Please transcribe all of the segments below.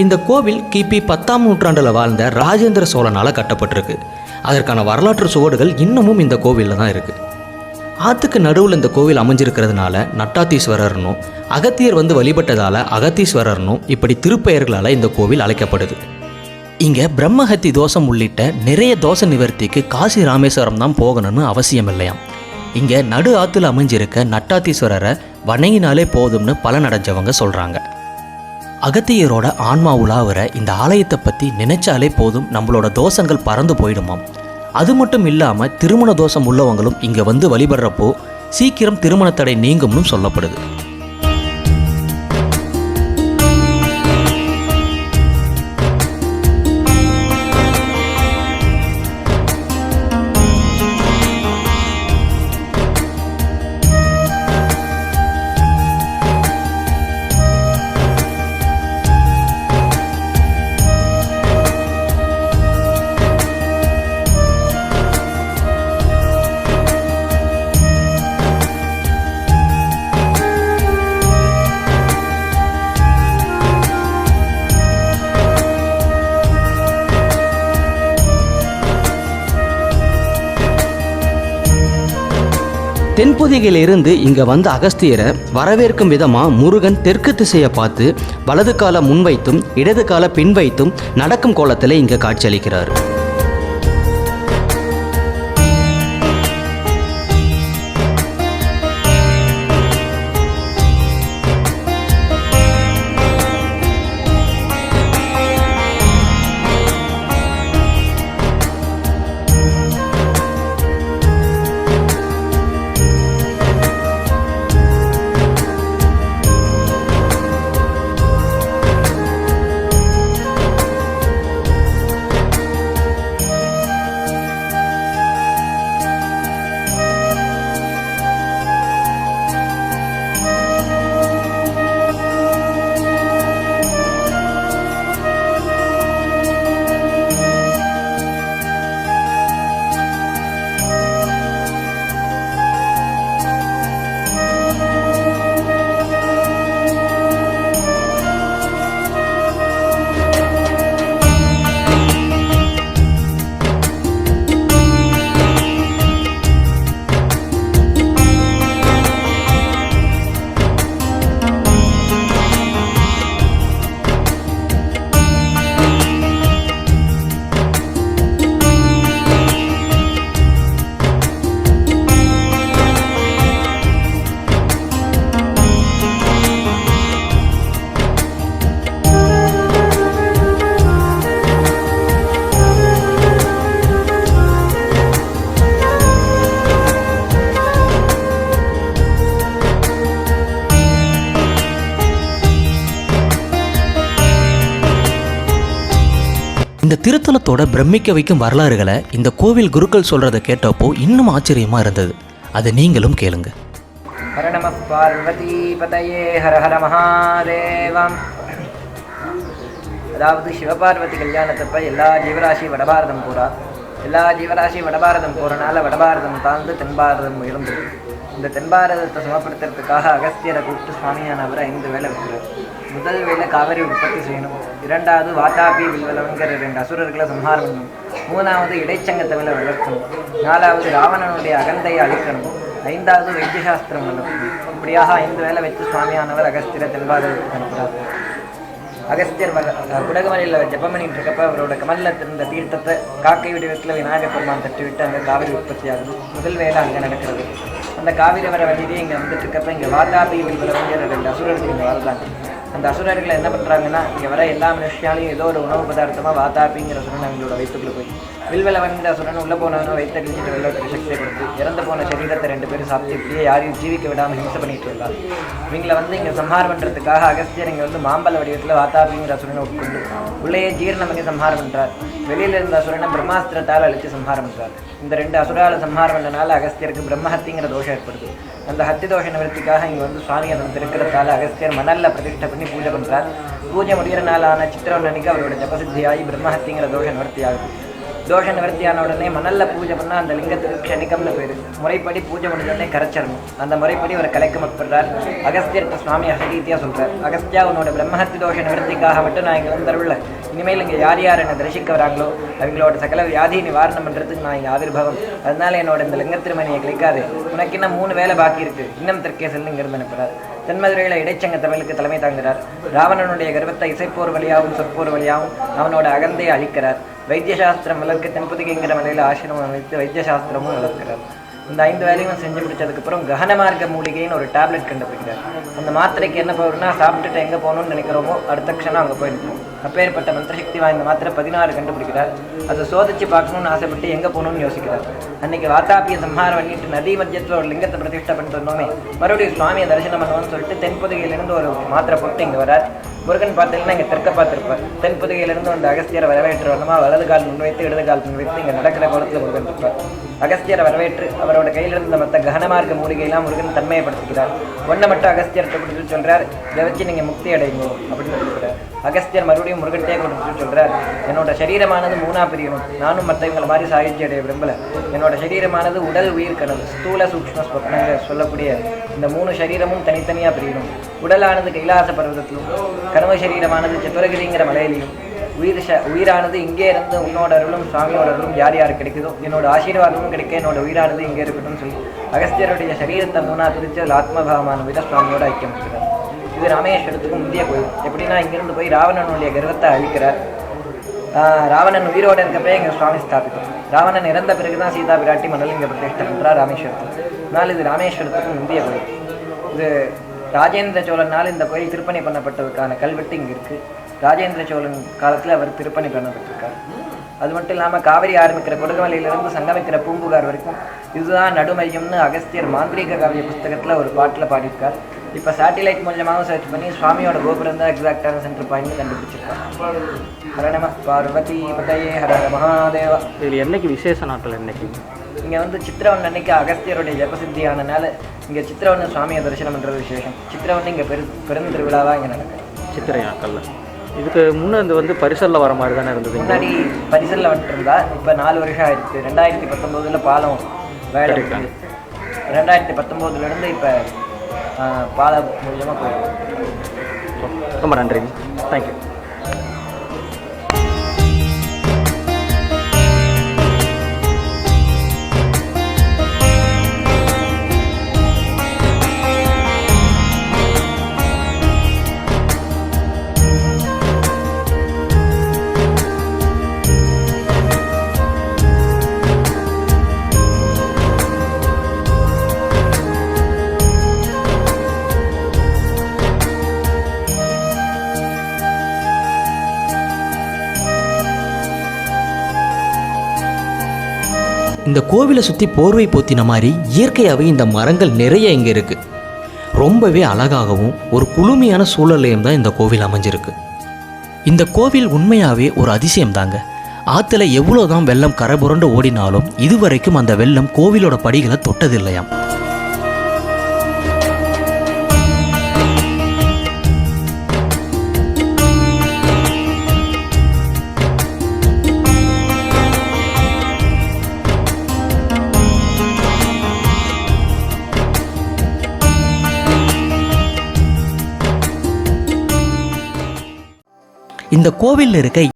இந்த கோவில் கிபி 10ஆம் நூற்றாண்டில் வாழ்ந்த ராஜேந்திர சோழனால் கட்டப்பட்டிருக்கு. அதற்கான வரலாற்று சுவடுகள் இன்னமும் இந்த கோவிலில் தான் இருக்குது. ஆற்றுக்கு நடுவில் இந்த கோவில் அமைஞ்சிருக்கிறதுனால நட்டாத்தீஸ்வரர்னும், அகத்தியர் வந்து வழிபட்டதால் அகத்தீஸ்வரர்னும் இப்படி திருப்பெயர்களால் இந்த கோவில் அழைக்கப்படுது. இங்கே பிரம்மஹத்தி தோஷம் உள்ளிட்ட நிறைய தோஷ நிவர்த்திக்கு காசி ராமேஸ்வரம் தான் போகணும்னு அவசியம் இல்லையாம். இங்கே நடு ஆற்றுல அமைஞ்சிருக்க நட்டாத்தீஸ்வரரை வணங்கினாலே போதும்னு பலனடைஞ்சவங்க சொல்கிறாங்க. அகத்தியரோட ஆன்மா உலாவுற இந்த ஆலயத்தை பற்றி நினைச்சாலே போதும் நம்மளோட தோஷங்கள் பறந்து போயிடுமாம். அது மட்டும் இல்லாமல் திருமண தோஷம் உள்ளவங்களும் இங்கே வந்து வழிபடுறப்போ சீக்கிரம் திருமண தடை நீங்கும்னு சொல்லப்படுது. தென்பொதிகையிலிருந்து இங்கே வந்த அகஸ்தியரை வரவேற்கும் விதமாக முருகன் தெற்கு திசையை பார்த்து வலது கால முன்வைத்தும் இடது கால பின் வைத்தும் நடக்கும் கோலத்தில் இங்கே காட்சியளிக்கிறார். இந்த திருத்தலத்தோட பிரமிக்க வைக்கும் வரலாறுகளை இந்த கோவில் குருக்கள் சொல்றதை கேட்டப்போ இன்னும் ஆச்சரியமா இருந்தது. அதை நீங்களும் கேளுங்க. ஹர நம பார்வதி பதயே ஹர ஹர மகாதேவம். அதாவது சிவபார்வதி கல்யாணத்தப்ப எல்லா ஜீவராசி வடபாரதம் போறா. எல்லா ஜீவராசி வடபாரதம் போறனால வடபாரதம் தாழ்ந்து தென்பாரதம் உயர்ந்தது. இந்த தென்பாரதத்தை சமப்படுத்துறதுக்காக அகஸ்தியரை கூப்பிட்டு சுவாமியானவர் 5 வேலை வைக்கிறார். முதல் வேலை காவிரி உற்பத்தி செய்யணும். 2வது வாதாபி வில்வலங்கிற 2 அசுரர்களை சம்ஹாரம் பண்ணணும். 3வது இடைச்சங்கத்தை வேலை வளர்க்கணும். 4வது ராவணனுடைய அகந்தையை அழிக்கணும். 5வது வைத்தியசாஸ்திரம் பண்ணணும். இப்படியாக 5 வேலை வச்சு சுவாமியானவர் அகஸ்தியரை தென்பாரதத்துக்கு அனுப்புகிறார். அகஸ்தியர் குடகுமலையில் ஜெபம் பண்ணிட்டு இருக்கப்ப அவரோட கமலில் இருந்த தீர்த்தத்தை காக்கை வடிவத்தில் விநாயகர் பெருமான் தட்டி விட்டு அங்கே காவிரி உற்பத்தி ஆகுது. முதல் வேலை அங்கே நடக்கிறது. அந்த காவிரி வர வழியிலே இங்கே வந்துட்டு இருக்கப்ப இங்கே வாதாபி வில்வலங்கிற 2 அசுரர்கள் இங்கே வாழ்றாங்க. அந்த அசுரர்களை என்ன பண்ணுறாங்கன்னா, இங்கே வர எல்லா மனுஷாலையும் ஏதோ ஒரு உணவு பதார்த்தமாக வாதாபிங்கிற அசுரன் அவங்களோட வயிற்றுக்குள்ளே போய் வில்வலவன்கிற அசுரன் உள்ளே போனவனும் வயிற்று கிழிச்சிட்டு வெளில ஒரு சக்தியை கொடுத்து இறந்து போன சரீரத்தை 2 பேரும் சாப்பிட்டு இப்படியே யாரையும் ஜீவிக்க விடாமல் ஹிம்சை பண்ணிட்டு இருந்தாங்க. இவங்களை வந்து இங்கே சம்ஹாரம் பண்ணுறதுக்காக அகஸ்தியர் இங்கே வந்து மாம்பழ வடிவத்தில் வாதாபிங்கிற அசுரனை உட்கொண்டு உள்ளேயே ஜீரணமங்கி சம்ஹாரம் பண்ணுறார். வெளியில் இருந்த அசுரனை பிரம்மாஸ்திரத்தால் அழித்து சம்ஹாரம் பண்ணுறார். இந்த 2 அசுரால சம்ஹாரம் பண்ணனால அகஸ்தியருக்கு பிரம்மஹத்திங்கிற தோஷம் ஏற்படுது. அந்த ஹத்தி தோஷ நிவர்த்திக்காக இங்கே வந்து சுவாமி அதன் திருக்கிறதால அகஸ்தியர் மணலில் பிரதிஷ்டை பண்ணி பூஜை பண்ணுறார். பூஜை முடிகிற நாளான சித்திரவன் அன்னைக்கு அவரோட ஜபசித்தியாகி பிரம்மஹத்திங்கிற தோஷ நிவர்த்தி ஆகுது. தோஷ நிவர்த்தியான உடனே மணல்ல பூஜை பண்ணால் அந்த லிங்கத்துக்கு க்ஷணிக்கம்னு பேர். முறைப்படி பூஜை முடிஞ்சோடனே கரைச்சிடணும். அந்த முறைப்படி ஒரு கலைக்க மக்படுறார். அகஸ்தியர்கிட்ட சுவாமி அசரீதியாக சொல்கிறார், அகஸ்தியா உன்னோட பிரம்மஹத்தி தோஷ நிவர்த்திக்காக மட்டும் நான் இங்கே வந்தருள்ள, இனிமேல் இங்கே யார் யார் என்னை தரிசிக்க வராங்களோ அவங்களோட சகல வியாதி நிவாரணம் பண்ணுறதுக்கு நான் இங்கே ஆவிர்வாவம். அதனால என்னோட இந்த லிங்க திருமணியை கிளிக்காது, உனக்கு இன்னும் 3 வேலை பாக்கி இருக்கு, இன்னும் தெற்கே இங்கிருந்து அனுப்புகிறார். தென்மதுரையில் இடைச்சங்க தமிழுக்கு தலைமை தாங்குகிறார். ராவணனுடைய கர்வத்தை இசைப்போர் வழியாகவும் சொற்போர் வழியாகவும் அவனோட அகந்தையை அழிக்கிறார். வைத்தியசாஸ்திரம் வளர்க்க தென்புதிகைங்கிற மலையில் ஆசிரமம் அமைத்து வைத்தியசாஸ்திரமும் வளர்க்கிறார். இந்த 5 வேலையும் செஞ்சு முடிச்சதுக்கப்புறம் ககனமார்க்க மூலிகைன்னு ஒரு டேப்லெட் கண்டுபிடிக்கிறார். அந்த மாத்திரைக்கு என்ன பவர்னா, சாப்பிட்டுட்டு எங்கே போகணும்னு நினைக்கிறோமோ அடுத்த க்ஷணம் அங்கே போயிருக்கோம். அப்பேற்பட்ட மந்திரசக்தி வாய்ந்த மாத்திரை 16 கண்டுபிடிக்கிறார். அதை சோதிச்சு பார்க்கணும்னு ஆசைப்பட்டு எங்கே போகணும்னு யோசிக்கிறார். அன்னைக்கு வாத்தாப்பிய சம்ஹாரம் பண்ணிட்டு நதி மத்தியத்தில் ஒரு லிங்கத்தை பிரதிஷ்டை பண்ணிட்டு வந்தோமே, மறுபடியும் சுவாமியை தரிசனம் பண்ணுவோம்னு சொல்லிட்டு தென்புதிகையிலிருந்து ஒரு மாத்திரை போட்டு இங்கே வரார். முருகன் பார்த்தீங்கன்னா இங்கே தெற்க பார்த்துருப்பார். தென்புதிகையிலிருந்து வந்து அகஸ்தியரை வரவேற்று வரணுமா, வலது கால் முன்வைத்து இடது கால் முன்வைத்து இங்கே நடக்கிற கோலத்தில் முருகன் இருப்பார். அகஸ்தியரை வரவேற்று அவரோட கையில் இருந்த மற்ற ககனமார்க்க மூலிகையெல்லாம் முருகன் தன்மையப்படுத்திக்கிறார். ஒன்றை மட்டும் அகஸ்தியர்கிட்ட கொடுத்து சொல்கிறார், இதை வச்சு நீங்கள் முக்தி அடையுங்க அப்படின்னு சொல்லிக்கிறார். அகஸ்தியர் மறுபடியும் முருகன்கிட்டே கொடுத்து சொல்கிறார், என்னோட சரீரமானது 3ஆ பிரியணும். நானும் மற்றவங்களை மாதிரி சாகித்யம் அடைய விரும்பலை. என்னோட சரீரமானது உடல், உயிர், கனவு, ஸ்தூல சூக்ஷ்ம ஸ்வப்னங்க சொல்லக்கூடிய இந்த 3 சரீரமும் தனித்தனியாக பிரியணும். உடலானது கைலாச பர்வதத்திலும், கனவு சரீரமானது சதுரகிரிங்கிற மலையிலையும், உயிரானது இங்கே இருந்து உன்னோட அருளும் சுவாமியோட அருளும் யார் யார் கிடைக்குதோ என்னோட ஆசீர்வாதமும் கிடைக்க என்னோட உயிரானது இங்கே இருக்கட்டும்னு சொல்லி அகஸ்தியருடைய சரீரத்தை 3ஆ பிரித்து அதில் ஆத்மபாவமான விட சுவாமியோட ஐக்கியம் இருக்கிறார். இது ராமேஸ்வரத்துக்கு முந்தைய கோயில். எப்படின்னா இங்கிருந்து போய் ராவணனுடைய கர்வத்தை அழிக்கிறார். ராவணன் உயிரோடு இருக்கப்பே எங்கள் சுவாமி ஸ்தாபித்தோம். ராவணன் இறந்த பிறகுதான் சீதா பிராட்டி மணல் இங்கே பிரதிஷ்டை பண்ணுறார் ராமேஸ்வரத்தில். அதனால் இது ராமேஸ்வரத்துக்கு முந்தைய கோயில். இது ராஜேந்திர சோழனால் இந்த கோயில் திருப்பணி பண்ணப்பட்டதுக்கான கல்வெட்டு இங்கே இருக்குது. ராஜேந்திர சோழன் காலத்தில் அவர் திருப்பணி பண்ணப்பட்டிருக்கார். அது மட்டும் இல்லாமல் காவிரி ஆரம்பிக்கிற கொடுங்கமலையிலிருந்து சங்கமிக்கிற பூம்புகார் வரைக்கும் இதுதான் நடுமையம்னு அகஸ்தியர் மாந்திரீக காவிய புஸ்தகத்தில் ஒரு பாட்டில் பாடியிருக்கார். இப்போ சேட்டிலைட் மூலமாகவும் சர்ச் பண்ணி சுவாமியோட கோபுரம் தான் எக்ஸாக்டான சென்டர் பாயிண்ட் கண்டுபிடிச்சிருக்கார். ஹர நம பார்வதி பதையே ஹர மகாதேவா. இதில் என்னைக்கு விசேஷ நாட்கள் என்னைக்கு? இங்கே வந்து சித்திரவன் அன்னைக்கு அகஸ்தியருடைய ஜபசித்தியானனால இங்கே சித்திரவன் சுவாமியை தரிசனம் பண்ணுறது விசேஷம். சித்திரவன் இங்கே பெரும் திருவிழாவாக இங்கே நடக்கும் சித்திரை நாட்களில். இதுக்கு முன்னே இந்த வந்து பரிசலில் வர மாதிரி தானே இருந்தது. முன்னாடி பரிசலில் வந்துட்டு இருந்தா, இப்போ 4 வருஷம் ஆயிடுச்சு. 2019 பாலம் வேலை இருக்குது. 2019 இப்போ பாலம் மூலியமாக போயிடும். ரொம்ப நன்றிங்க, தேங்க்யூ. இந்த கோவிலை சுற்றி போர்வை போத்தின மாதிரி இயற்கையாகவே இந்த மரங்கள் நிறைய இங்கே இருக்குது. ரொம்பவே அழகாகவும் ஒரு குளுமையான சூழல்லையும் தான் இந்த கோவில் அமைஞ்சிருக்கு. இந்த கோவில் உண்மையாகவே ஒரு அதிசயம் தாங்க. ஆற்றுல எவ்வளோ தான் வெள்ளம் கரை புரண்டு ஓடினாலும் இதுவரைக்கும் அந்த வெள்ளம் கோவிலோட படிகளை தொட்டதில்லையாம். இந்த கோவிலில் இருக்க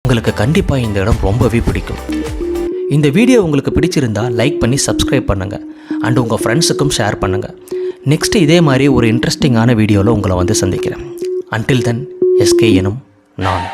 உங்களுக்கு கண்டிப்பாக இந்த இடம் ரொம்பவே பிடிக்கும். இந்த வீடியோ உங்களுக்கு பிடிச்சிருந்தா லைக் பண்ணி சப்ஸ்கிரைப் பண்ணுங்கள் அண்ட் உங்கள் ஃப்ரெண்ட்ஸுக்கும் ஷேர் பண்ணுங்கள். நெக்ஸ்ட்டு இதே மாதிரி ஒரு இன்ட்ரெஸ்டிங்கான வீடியோவில் உங்களை வந்து சந்திக்கிறேன். அன்டில் தென் எஸ்கே எனும் நான்.